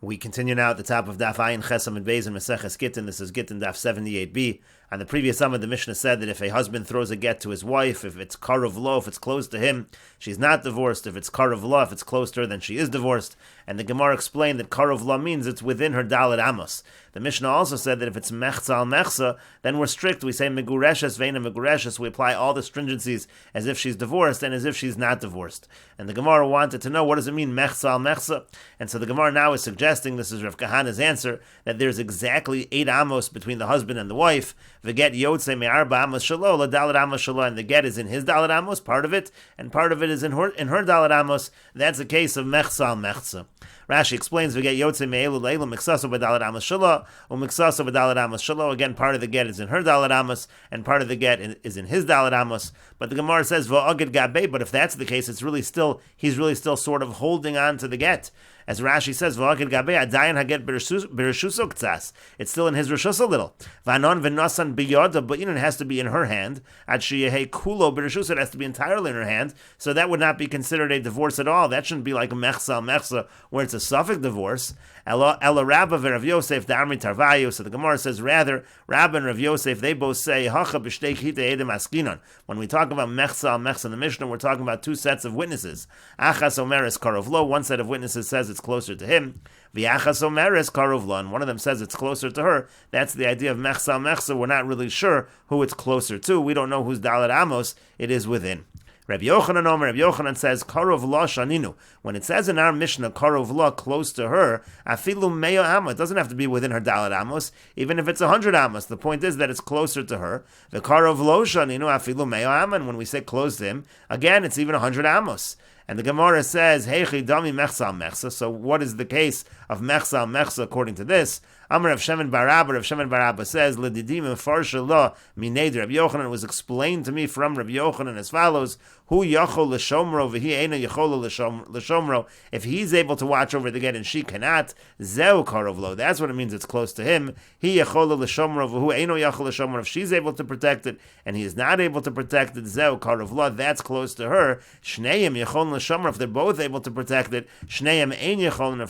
We continue now at the top of Daf Ayin Chesam and Beis and Meseches Gitin. This is Gittin Daf 78b. On the previous Amud, the Mishnah said that if a husband throws a get to his wife, if it's karuv lo, if it's close to him, she's not divorced. If it's karuv lo, if it's close to her, then she is divorced. And the Gemara explained that karuv lo means it's within her dalet amos. The Mishnah also said that if it's mechza al mechza, then we're strict. We say megureshes veina megureshes. We apply all the stringencies as if she's divorced and as if she's not divorced. And the Gemara wanted to know, what does it mean mechza al mechza? And so the Gemara now is suggesting, this is Rav Kahana's answer, that there's exactly 8 amos between the husband and the wife. The get yotze me'arba amos shalo la dalet amos shalo, and the get is in his dalet amos, part of it, and part of it is in her dalet amos. That's a case of mechza al mechza. Rashi explains, we get yotze me'elu leilu mixaso b'dalet amos shalo, u'mixaso b'dalet amos shalo. Again, part of the get is in her dalet amos, and part of the get is in his dalet amos. But the Gemara says v'agid gabe. But if that's the case, he's really still sort of holding on to the get. As Rashi says, v'agid gabe adayin haget b'rishuso k'tzas. It's still in his rishus a little. V'anon v'nasan b'yoda, but it has to be in her hand. Ad sheyehei kulo b'rishuso, it has to be entirely in her hand. So that would not be considered a divorce at all. That shouldn't be like a mechza al mechza, where it's a suffix divorce. Ela Rabba v'Rav Yosef da'amri tarvayu. So the Gemara says, rather, Rabba and Rav Yosef, they both say, hacha b'shtei chita edem askinon. When we talk about mechza al mechza in the Mishnah, we're talking about 2 sets of witnesses. Achas omeres karov lo, one set of witnesses says it's closer to him. V'achas omeres karov lo, and one of them says it's closer to her. That's the idea of mechza al mechza. We're not really sure who it's closer to. We don't know whose dalet amos it is within. Rabbi Yochanan says, Karov la shaninu. When it says in our Mishnah, Karov la, close to her, afilu meyo amos, it doesn't have to be within her dalet amos, even if it's 100 amos. The point is that it's closer to her. The Karov lo shaninu, afilu meyo amos, when we say close to him, again, it's even 100 amos. And the Gemara says, Heichi dami mechza al mechza. So what is the case of mechza al mechza according to this? Amar Rav Shemin bar Abba says, L'didim mefarsha lo minei Rav Yochanan. It was explained to me from Rav Yochanan as follows: Hu yachol l'shomro v'hi eina yachol l'shomro. If he's able to watch over the get and she cannot, zeu karov lo. That's what it means. It's close to him. He yachol l'shomro v'hu eino yachol l'shomro. If she's able to protect it and he is not able to protect it, zeu karov lo. That's close to her. Shneim yachol l'shomro. If they're both able to protect it, shneim ein yachol.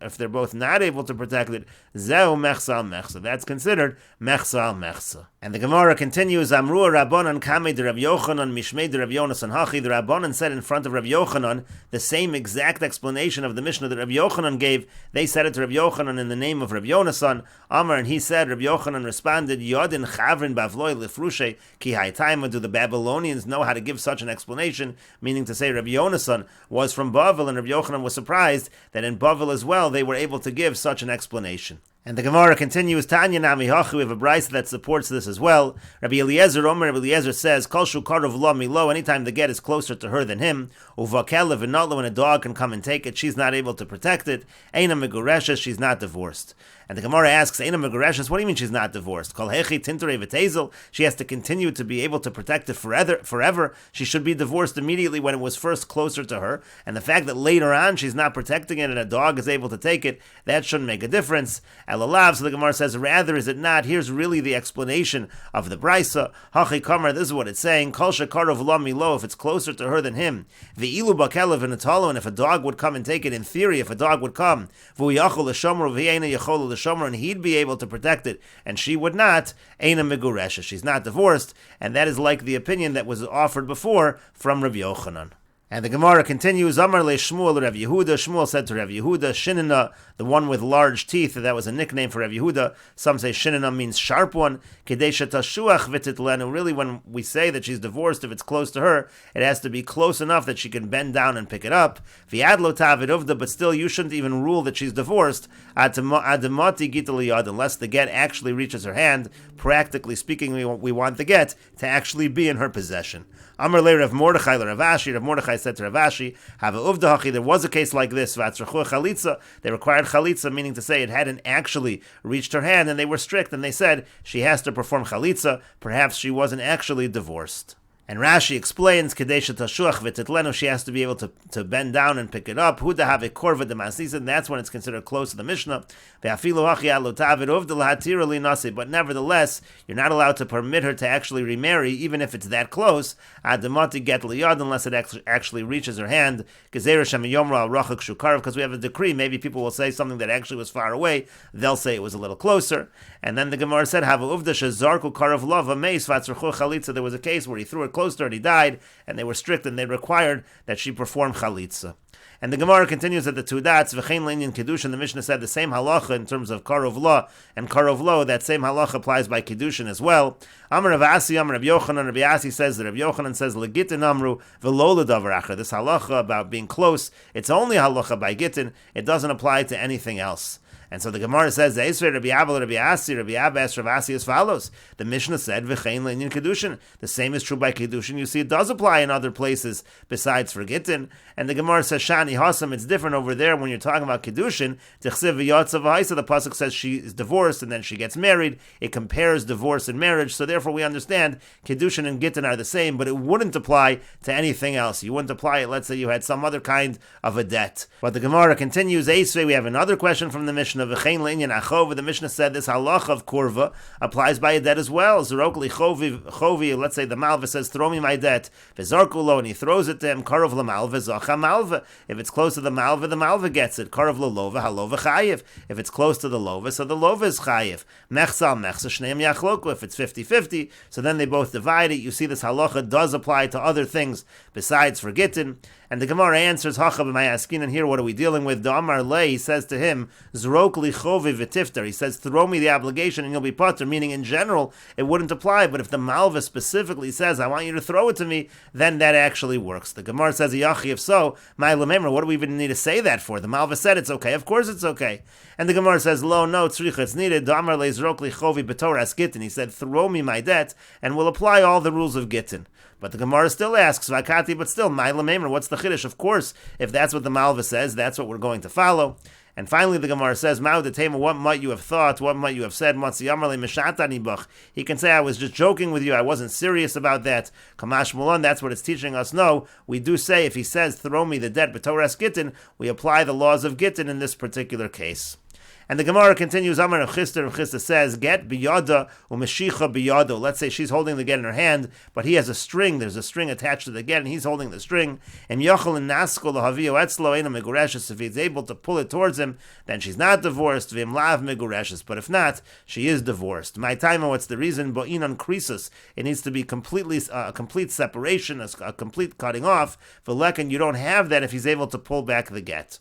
If they're both not able to protect it, zeu mechza al mechza. That's considered mechza al mechza. And the Gemara continues, Amru Rabbanan Kamei de Rav Yochanan Mishmei de Rav Yonasan Hachi. The Rabbanan said in front of Rav Yochanan the same exact explanation of the Mishnah that Rav Yochanan gave. They said it to Rav Yochanan in the name of Rav Yonasan. Amar, and he said, Rav Yochanan responded, Yodin Chavrin Bavloi Lifrushe Ki Haitaima. Do the Babylonians know how to give such an explanation? Meaning to say Rav Yonasan was from Bavel, and Rav Yochanan was surprised that in Bavel as well they were able to give such an explanation. And the Gemara continues, Tanya Nami Hachu, we have a brisa that supports this as well. Rabbi Eliezer says, Kol shu karov lo milo, anytime the get is closer to her than him, uvakelev v'notlo, when a dog can come and take it, she's not able to protect it, eina megureshes, she's not divorced. And the Gemara asks, eina megureshes, what do you mean she's not divorced? Kol hechi tinterei v'tezel, she has to continue to be able to protect it forever. She should be divorced immediately when it was first closer to her. And the fact that later on she's not protecting it and a dog is able to take it, that shouldn't make a difference. So the Gemara says, rather is it not? Here's really the explanation of the brisa. Hachi kamar, this is what it's saying. Kol shekarov lo milo, if it's closer to her than him. V'ilu bakelev v'natalo, and if a dog would come and take it, in theory, if a dog would come, v'uyachol l'shomro v'yeina yachol l'shomro, and he'd be able to protect it, and she would not, eina meguresha, she's not divorced, and that is like the opinion that was offered before from Rav Yochanan. And the Gemara continues, Amar le Shmuel Rav Yehuda. Shmuel said to Rav Yehuda, Shinina, the one with large teeth, that was a nickname for Rav Yehuda. Some say Shinina means sharp one. Kedei shetashuach v'titlenu. Really, when we say that she's divorced, if it's close to her, it has to be close enough that she can bend down and pick it up. V'yad lo tavid uvda, but still you shouldn't even rule that she's divorced. Adamati gita liyad, unless the get actually reaches her hand. Practically speaking, we want the get to actually be in her possession. Amar le Rav Mordechai le Rav Ashi. Rav Mordechai said to Rav Ashi, have a uvda hachi, there was a case like this, v'atzrachu chalitza, they required chalitza, meaning to say it hadn't actually reached her hand, and they were strict, and they said she has to perform chalitza, perhaps she wasn't actually divorced. And Rashi explains, Kadesha Tashuach V'titlenu, she has to be able to bend down and pick it up. Huda have a korva demasisin, that's when it's considered close to the Mishnah. But nevertheless, you're not allowed to permit her to actually remarry, even if it's that close. Adamati get liyad, unless it actually reaches her hand. Because we have a decree, maybe people will say something that actually was far away, they'll say it was a little closer. And then the Gemara said, there was a case where he threw it close to her and he died, and they were strict and they required that she perform chalitza. And the Gemara continues at the two dots, v'chein le'inyan kedushin, the Mishnah said the same halacha in terms of karov law and karov lo, that same halacha applies by kedushin as well. Amar Rav Asi, Amar Rav Yochanan, Rav Asi says that Rav Yochanan says, Gittin amru v'lo l'davar acher. This halacha about being close, it's only halacha by Gittin, it doesn't apply to anything else. And so the Gemara says, Rabbi Abba, Rabbi Asi, Rabbi Abba asked Rav Asi as follows. The Mishnah said, V'chein le'inyan kedushin. The same is true by kedushin. You see, it does apply in other places besides for Gittin. And the Gemara says, Shani Hasam, it's different over there when you're talking about kedushin. T'chsiv v'yotzav v'haisa, the pasuk says she is divorced and then she gets married. It compares divorce and marriage. So therefore we understand kedushin and Gittin are the same, but it wouldn't apply to anything else. You wouldn't apply it, let's say you had some other kind of a debt. But the Gemara continues, Eisvei, we have another question from the Mishnah. The Mishnah said this halacha of kurva applies by a debt as well. Zerokli chovi, let's say the malva says, throw me my debt. V'zarkulo, and he throws it to him. Karav l'malva, zacha malva. If it's close to the malva gets it. Karav l'lova, halova chayiv. If it's close to the lova, so the lova is chayiv. Mechsal, mechsa, shneim yachloku. If it's 50-50, so then they both divide it. You see this halacha does apply to other things besides for Gittin. And the Gemara answers, Hacha b'mayaskin, and here what are we dealing with? Da'amar lei, he says to him, Zrok li chovi v'tiftar. He says, throw me the obligation and you'll be pater, meaning in general, it wouldn't apply, but if the malva specifically says, I want you to throw it to me, then that actually works. The Gemara says, Yachi, if so, my lememra, what do we even need to say that for? The malva said it's okay, of course it's okay. And the Gemara says, Lo, no, tzricha, it's needed. Da'amar lei zrok li chovi b'toras Gittin. He said, throw me my debt, and we'll apply all the rules of Gittin. But the Gemara still asks, Vakati, but still, Ma'ila Meimer, what's the Chiddush? Of course, if that's what the Malva says, that's what we're going to follow. And finally, the Gemara says, Ma'u Detema, what might you have thought? What might you have said? He can say, I was just joking with you, I wasn't serious about that. Kamash Mulan, that's what it's teaching us. No, we do say, if he says, throw me the debt, B'Toras Gittin, we apply the laws of Gittin in this particular case. And the Gemara continues, Amar Rav Chisda says, get biyada umeshicha biyado. Let's say she's holding the get in her hand, but he has a string, there's a string attached to the get, and he's holding the string. And yachol and nasko lahavio etzlo ena megureshes. If he's able to pull it towards him, then she's not divorced. Vim lav megureshes. But if not, she is divorced. My time, what's the reason? Bo'inon krisus. It needs to be completely a complete separation, a complete cutting off. V'lekin, you don't have that if he's able to pull back the get.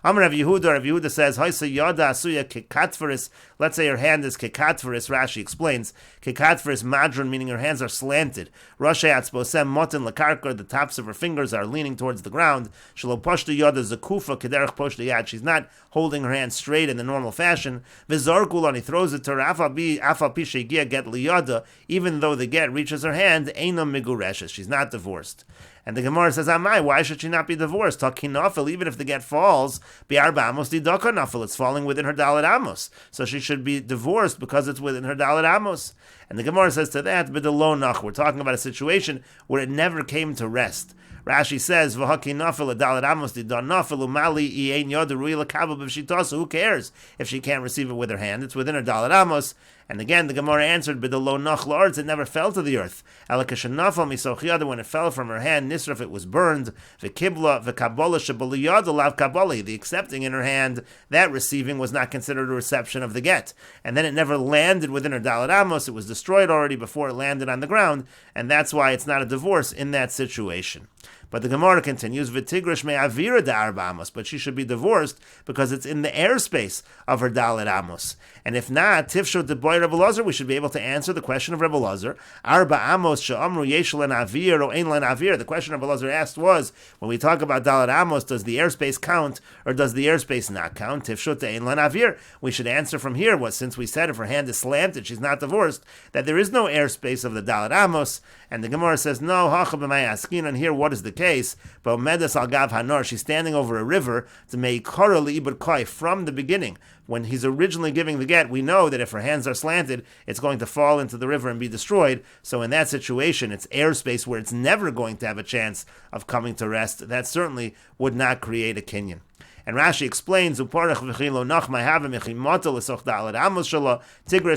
Amar Rav Yehuda says, Haisa yada asuya kekatveris. Let's say her hand is kekatveris. Rashi explains, kekatveris madron, meaning her hands are slanted. Rashay atzbosem motin lakarkar, the tops of her fingers are leaning towards the ground. Shelo poshta yada zakufa kederech poshta yad. She's not holding her hand straight in the normal fashion. V'zarkulan, he throws it to her. Afal pishegia get liyada, even though the get reaches her hand, eina migureshes. She's not divorced. And the Gemara says, Amai, why should she not be divorced? Takinafel, even if the get falls, bi'arba amos didaka nafel, it's falling within her dalet amos. So she should be divorced because it's within her dalet amos. And the Gemara says to that, b'delo nach, we're talking about a situation where it never came to rest. Rashi says, "V'haki nafel adalet amos didon nafel umali ein yod ruila kabel b'shitasu." Who cares if she can't receive it with her hand? It's within her dalet amos. And again, the Gemara answered, "B'delo nach la'aretz, it never fell to the earth. Alakashanafel misochiyada, when it fell from her hand, nisraf, it was burned. V'kibla v'kabola shabaliyada lav kabali, the accepting in her hand, that receiving was not considered a reception of the get. And then it never landed within her dalet amos. It was destroyed already before it landed on the ground, and that's why it's not a divorce in that situation." But the Gemara continues, "V'tigrish me'avira da'arba amos," but she should be divorced because it's in the airspace of her dalet amos. And if not, tifsho deboy Rebbe Lazar, we should be able to answer the question of Rebbe Lazar. Arba amos she'amru yesh len avir o ein len avir. The question Rebbe Lazar asked was, when we talk about dalet amos, does the airspace count or does the airspace not count? Tifsho ein len avir. We should answer from here, since we said if her hand is slanted, she's not divorced, that there is no airspace of the dalet amos. And the Gemara says, no, hacha b'may askin, and here what is the case? case, but Medes al Gav Hanor, she's standing over a river, to Meikara Li'ibud Koi, from the beginning. When he's originally giving the get, we know that if her hands are slanted, it's going to fall into the river and be destroyed. So in that situation, it's airspace where it's never going to have a chance of coming to rest. That certainly would not create a kinyan. And Rashi explains, Tigrish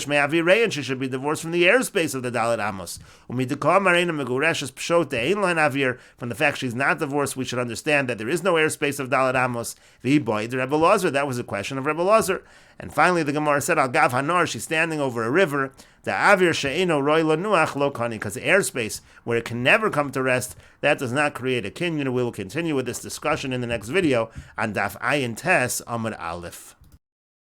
me'avi re'en, she should be divorced from the airspace of the Dalet Amos. From the fact she's not divorced, we should understand that there is no airspace of Dalet Amos. That was a question of Rebbe Lazar. And finally, the Gemara said, Al Gav Hanor, she's standing over a river, the Avir She'eno Roy Lanuach Lo Kani, because the airspace where it can never come to rest, that does not create a kinyan. We will continue with this discussion in the next video on Daf Ayin Tes Amud Aleph.